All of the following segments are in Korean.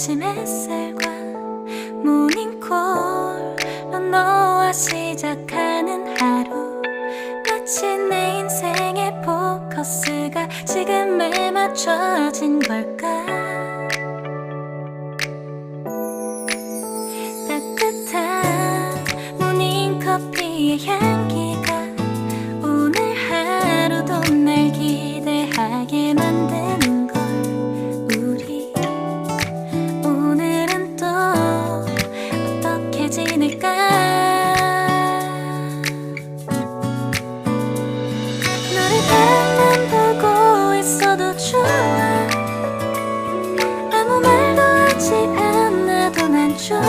아침 햇살과 모닝콜로 너와 시작하는 하루, 마치 내 인생의 포커스가 지금에 맞춰진 걸까. 따뜻한 모닝커피의 향기가 오늘 하루도 날 기대하게 만드는 걸. 우리 오늘은 또 어떻게 지낼까. 너를 바라만 보고 있어도 좋아. 아무 말도 하지 않아도 난 좋아.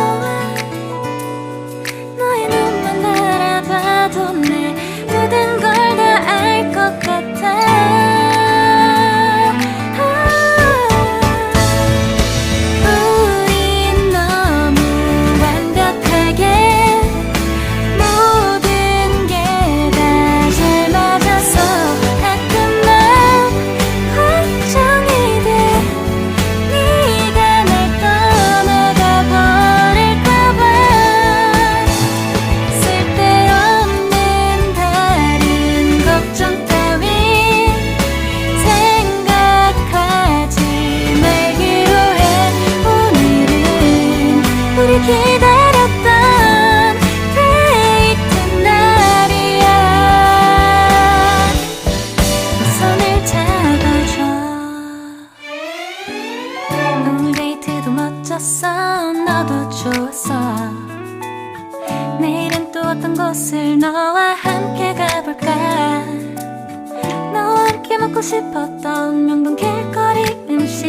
너의 눈만 바라봐도 내 모든 걸 다 알 것 같아. 우린 너무 완벽하게 모든 게 다 잘 맞아서 가끔 난 걱정이 돼. 네가 날 떠나가 버릴까봐. 쓸데없는 다른 걱정 따윈 생각하지 말기로 해. 오늘은 우리 기다렸던 데이트 날이야. 손을 잡아줘. 오늘 데이트도 멋졌어. 너도 좋았어. 내일은 또 어떤 곳을 너와 함께 가볼까. 너와 함께 먹고 싶었던 명동 길거리 음식,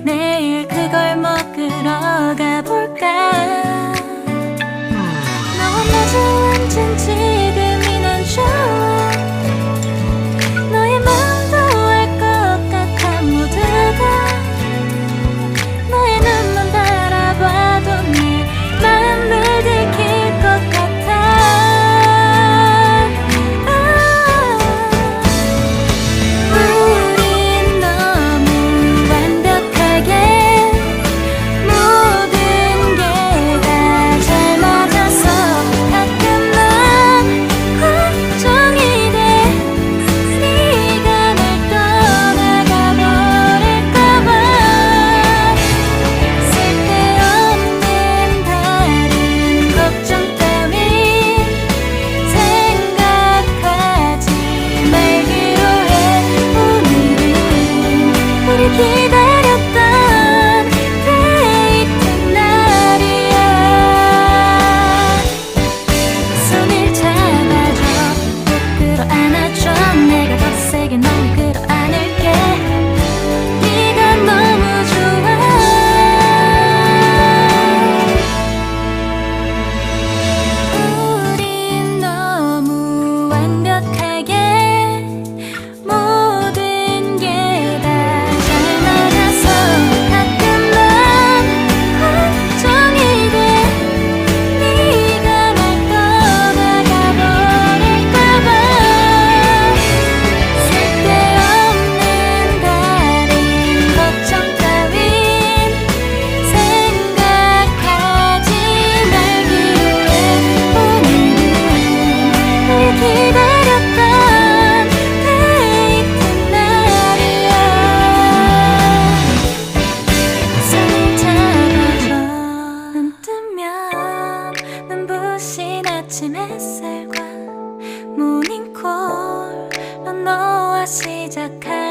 내일 그걸 먹으러 가볼까. 너와 마주 앉은 지금이 난 좋아. 너의 마음도 알 것 같아. 모두 다 너의 눈만 바라봐도 내 마음을 들킬 것 같아. 우린 너무 완벽하게 모든 게 다 잘 맞아서 가끔 난 걱정이 돼. 네가 날 떠나가 버릴까봐. 쓸데없는 다른 걱정 따윈 생각하지 말기로 해. 오늘은 우리 기다렸던 데이트 날이야. 손을 잡아줘. 꼭 끌어안아줘. 내가 더 세게 널 끌어안을게. 네가 너무 좋아. 우린 너무 완벽하게 모든 게 다 잘 맞아서 가끔 난 걱정이 돼. 네가 날 떠나가 버릴까봐. 쓸데없는 다른 걱정 따윈 생각하지 말기로 해. 오늘은 우리 기다렸던 데이트 날이야. 손을 잡아줘. 눈 뜨면 눈부신 아침 햇살과 모닝콜로 너와 시작하는